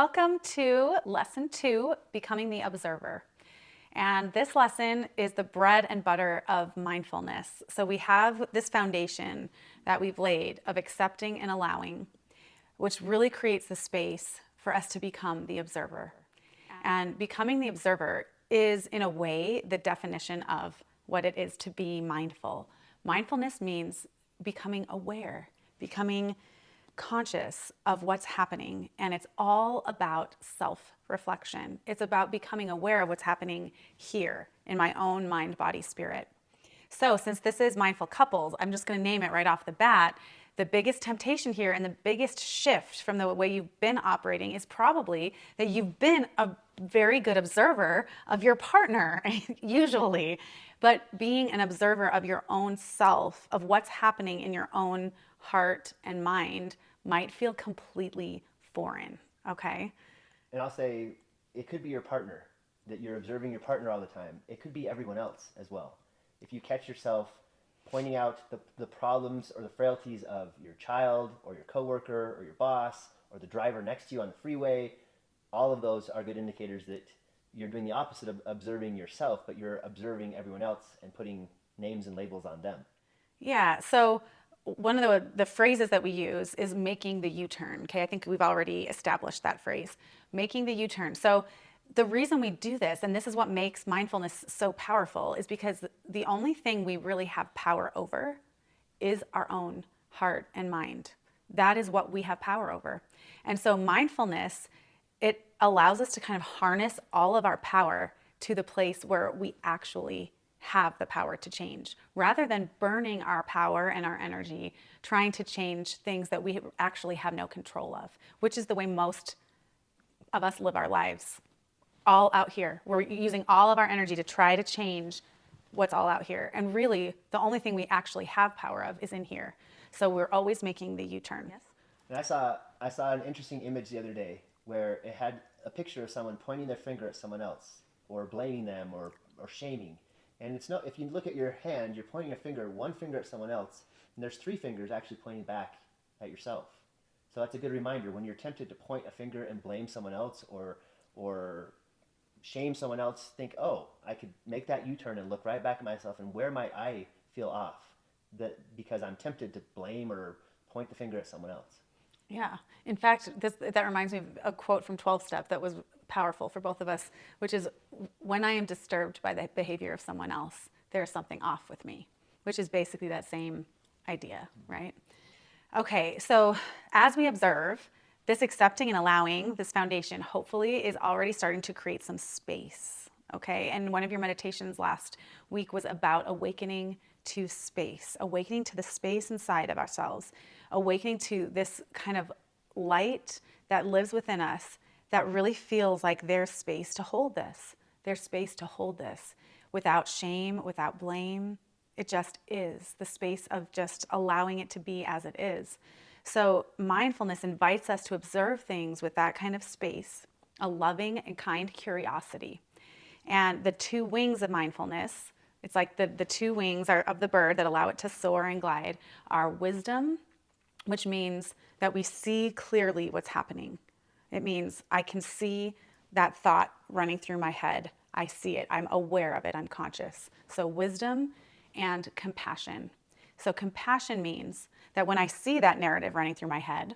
welcome to lesson 2, Becoming the Observer. And this lesson is the bread and butter of mindfulness. So we have this foundation that we've laid of accepting and allowing, which really creates the space for us to become the observer. And becoming the observer is, in a way, the definition of what it is to be mindful. Mindfulness means becoming aware, becoming conscious of what's happening, and it's all about self-reflection. It's about becoming aware of what's happening here in my own mind, body, spirit. So since this is Mindful Couples, I'm just going to name it right off the bat. The biggest temptation here and the biggest shift from the way you've been operating is probably that you've been a very good observer of your partner, usually, but being an observer of your own self, of what's happening in your own heart and mind, might feel completely foreign, okay? And I'll say it could be your partner, that you're observing your partner all the time. It could be everyone else as well. If you catch yourself pointing out the problems or the frailties of your child or your coworker or your boss or the driver next to you on the freeway, all of those are good indicators that you're doing the opposite of observing yourself, but you're observing everyone else and putting names and labels on them. Yeah, so one of the phrases that we use is making the U-turn. Okay, I think we've already established that phrase, making the U-turn. So the reason we do this, and this is what makes mindfulness so powerful, is because the only thing we really have power over is our own heart and mind. That is what we have power over. And so mindfulness, it allows us to kind of harness all of our power to the place where we actually have the power to change, rather than burning our power and our energy trying to change things that we actually have no control of, which is the way most of us live our lives. All out here. We're using all of our energy to try to change what's all out here. And really, the only thing we actually have power of is in here. So we're always making the U-turn. Yes? And I saw an interesting image the other day where it had a picture of someone pointing their finger at someone else or blaming them or shaming. And it's not, if you look at your hand, you're pointing a finger, one finger at someone else, and there's three fingers actually pointing back at yourself. So that's a good reminder when you're tempted to point a finger and blame someone else or shame someone else, think, oh, I could make that U-turn and look right back at myself, and where might I feel off? That because I'm tempted to blame or point the finger at someone else. Yeah. In fact, that reminds me of a quote from 12 Step that was powerful for both of us, which is, when I am disturbed by the behavior of someone else, there's something off with me, which is basically that same idea, right? Okay, so as we observe, this accepting and allowing, this foundation, hopefully is already starting to create some space, okay? And one of your meditations last week was about awakening to space, awakening to the space inside of ourselves, awakening to this kind of light that lives within us that really feels like there's space to hold this. There's space to hold this without shame, without blame. It just is the space of just allowing it to be as it is. So mindfulness invites us to observe things with that kind of space, a loving and kind curiosity. And the two wings of mindfulness, it's like the two wings are of the bird that allow it to soar and glide, are wisdom, which means that we see clearly what's happening. It means I can see that thought running through my head. I see it. I'm aware of it. I'm conscious. So wisdom and compassion. So compassion means that when I see that narrative running through my head,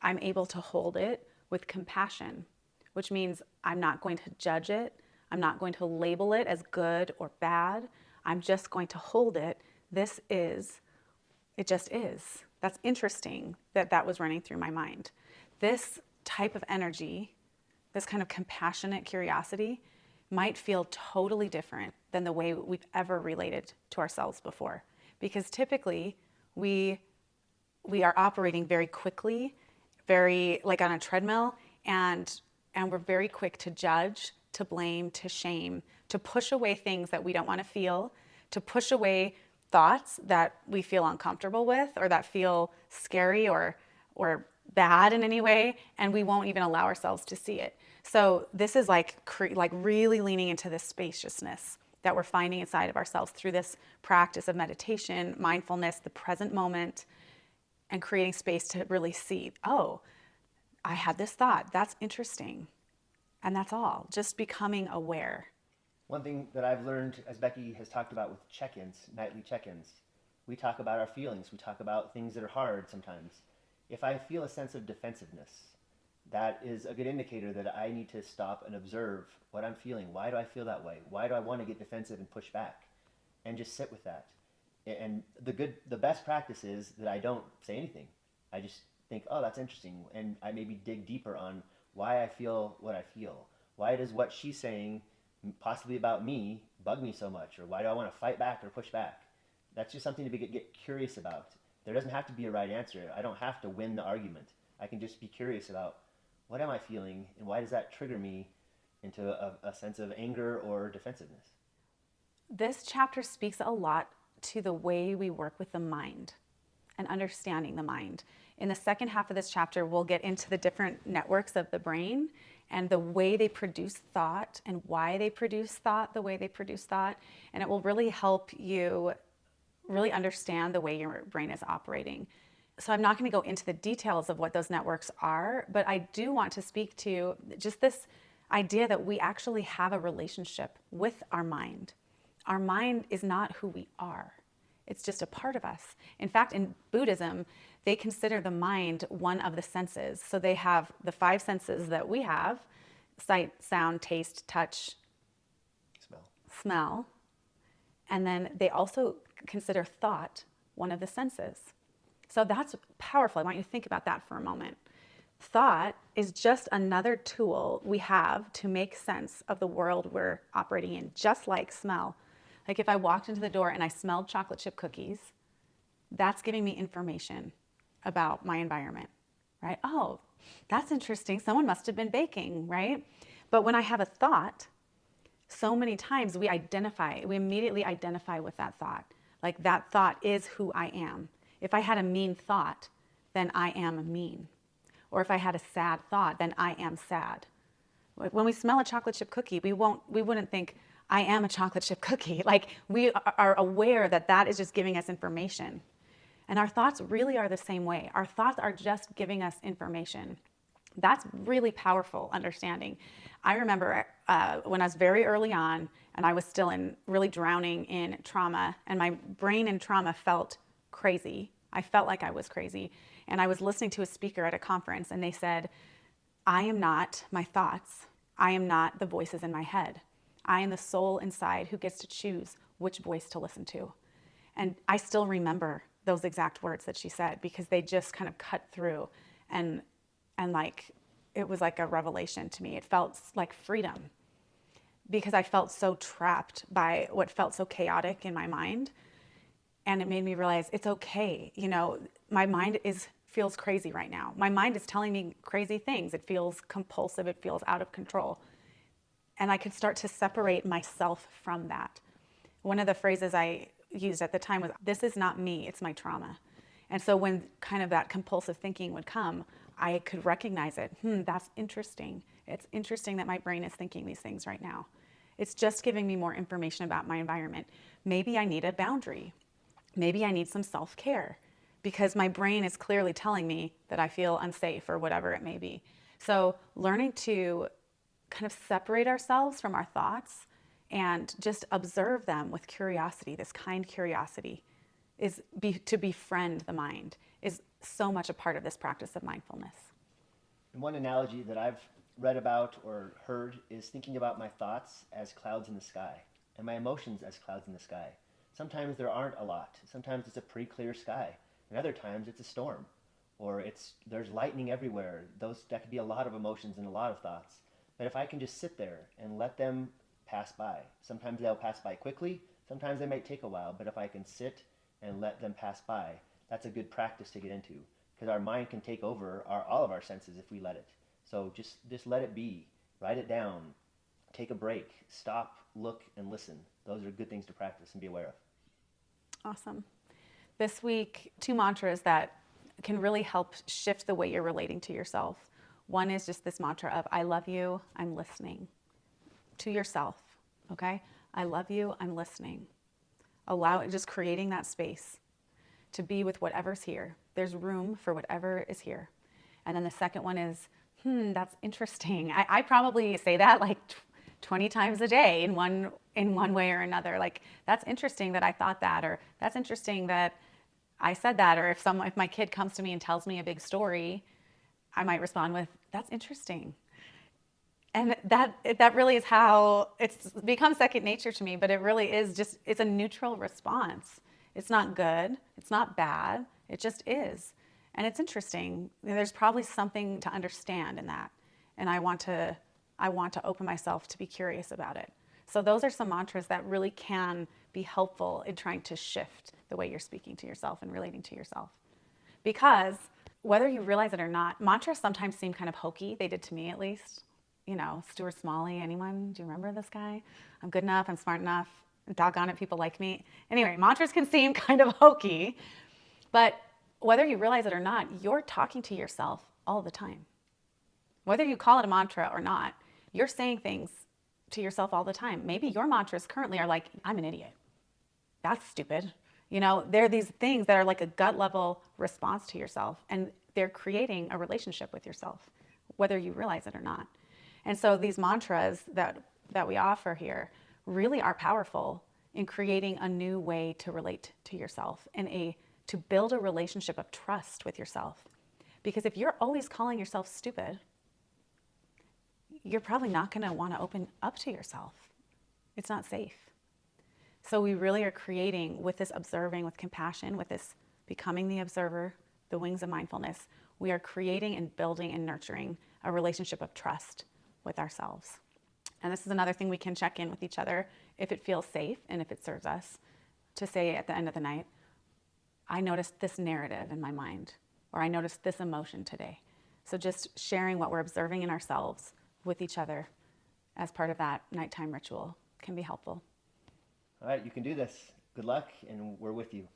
I'm able to hold it with compassion, which means I'm not going to judge it. I'm not going to label it as good or bad. I'm just going to hold it. It just is. That's interesting that that was running through my mind. This type of energy, this kind of compassionate curiosity, might feel totally different than the way we've ever related to ourselves before. Because typically we are operating very quickly, very like on a treadmill, and we're very quick to judge, to blame, to shame, to push away things that we don't want to feel, to push away thoughts that we feel uncomfortable with or that feel scary or bad in any way, and we won't even allow ourselves to see it. So this is like really leaning into this spaciousness that we're finding inside of ourselves through this practice of meditation, mindfulness, the present moment, and creating space to really see, oh, I had this thought. That's interesting. And that's all. Just becoming aware. One thing that I've learned, as Becky has talked about with check-ins, nightly check-ins, we talk about our feelings. We talk about things that are hard sometimes. If I feel a sense of defensiveness, that is a good indicator that I need to stop and observe what I'm feeling. Why do I feel that way? Why do I want to get defensive and push back? And just sit with that. And the best practice is that I don't say anything. I just think, oh, that's interesting. And I maybe dig deeper on why I feel what I feel. Why does what she's saying, possibly about me, bug me so much? Or why do I want to fight back or push back? That's just something to get curious about. There doesn't have to be a right answer. I don't have to win the argument. I can just be curious about what am I feeling and why does that trigger me into a sense of anger or defensiveness. This chapter speaks a lot to the way we work with the mind and understanding the mind. In the second half of this chapter, we'll get into the different networks of the brain and the way they produce thought and why they produce thought the way they produce thought. And it will really help you really understand the way your brain is operating. So I'm not going to go into the details of what those networks are, but I do want to speak to just this idea that we actually have a relationship with our mind. Our mind is not who we are. It's just a part of us. In fact, in Buddhism, they consider the mind one of the senses. So they have the 5 senses that we have: sight, sound, taste, touch, smell. And then they also consider thought one of the senses. So that's powerful. I want you to think about that for a moment. Thought is just another tool we have to make sense of the world we're operating in, just like smell. Like if I walked into the door and I smelled chocolate chip cookies, that's giving me information about my environment, right? Oh, that's interesting. Someone must have been baking, right? But when I have a thought, so many times we immediately identify with that thought. Like that thought is who I am. If I had a mean thought, then I am mean. Or if I had a sad thought, then I am sad. When we smell a chocolate chip cookie, we wouldn't think, I am a chocolate chip cookie. Like we are aware that that is just giving us information. And our thoughts really are the same way. Our thoughts are just giving us information. That's really powerful understanding. I remember when I was very early on and I was still really drowning in trauma, and my brain in trauma felt crazy. I felt like I was crazy. And I was listening to a speaker at a conference, and they said, I am not my thoughts. I am not the voices in my head. I am the soul inside who gets to choose which voice to listen to. And I still remember those exact words that she said because they just kind of cut through, and like it was like a revelation to me. It felt like freedom because I felt so trapped by what felt so chaotic in my mind. And it made me realize it's okay. You know, my mind feels crazy right now. My mind is telling me crazy things. It feels compulsive. It feels out of control. And I could start to separate myself from that. One of the phrases I used at the time was, this is not me, it's my trauma. And so when kind of that compulsive thinking would come, I could recognize it. That's interesting. It's interesting that my brain is thinking these things right now. It's just giving me more information about my environment. Maybe I need a boundary. Maybe I need some self-care because my brain is clearly telling me that I feel unsafe or whatever it may be. So learning to kind of separate ourselves from our thoughts and just observe them with curiosity, this kind curiosity, to befriend the mind, is so much a part of this practice of mindfulness. And one analogy that I've read about or heard is thinking about my thoughts as clouds in the sky and my emotions as clouds in the sky. Sometimes there aren't a lot. Sometimes it's a pretty clear sky. And other times it's a storm, or there's lightning everywhere. That could be a lot of emotions and a lot of thoughts. But if I can just sit there and let them pass by, sometimes they'll pass by quickly, sometimes they might take a while, but if I can sit and let them pass by, that's a good practice to get into, because our mind can take over all of our senses if we let it. So just let it be, write it down, take a break, stop, look, and listen. Those are good things to practice and be aware of. Awesome. This week, 2 mantras that can really help shift the way you're relating to yourself. One is just this mantra of, I love you, I'm listening. To yourself, okay? I love you, I'm listening. Just creating that space to be with whatever's here. There's room for whatever is here. And then the second one is, that's interesting. I probably say that like 20 times a day in one way or another. Like, that's interesting that I thought that, or that's interesting that I said that. Or if my kid comes to me and tells me a big story, I might respond with, that's interesting. And that really is how it's become second nature to me, but it really is just, it's a neutral response. It's not good, it's not bad, it just is. And it's interesting. There's probably something to understand in that. And I want to open myself to be curious about it. So those are some mantras that really can be helpful in trying to shift the way you're speaking to yourself and relating to yourself. Because whether you realize it or not, mantras sometimes seem kind of hokey. They did to me, at least. You know, Stuart Smalley, anyone? Do you remember this guy? I'm good enough, I'm smart enough, doggone it, people like me. Anyway, mantras can seem kind of hokey, but whether you realize it or not, you're talking to yourself all the time. Whether you call it a mantra or not, you're saying things to yourself all the time. Maybe your mantras currently are like, I'm an idiot. That's stupid. You know, there are these things that are like a gut level response to yourself, and they're creating a relationship with yourself, whether you realize it or not. And so these mantras that we offer here really are powerful in creating a new way to relate to yourself and to build a relationship of trust with yourself. Because if you're always calling yourself stupid, you're probably not going to want to open up to yourself. It's not safe. So we really are creating, with this observing with compassion, with this becoming the observer, the wings of mindfulness, we are creating and building and nurturing a relationship of trust with ourselves. And this is another thing we can check in with each other if it feels safe and if it serves us to say at the end of the night, I noticed this narrative in my mind, or I noticed this emotion today. So just sharing what we're observing in ourselves with each other as part of that nighttime ritual can be helpful. All right, you can do this. Good luck, and we're with you.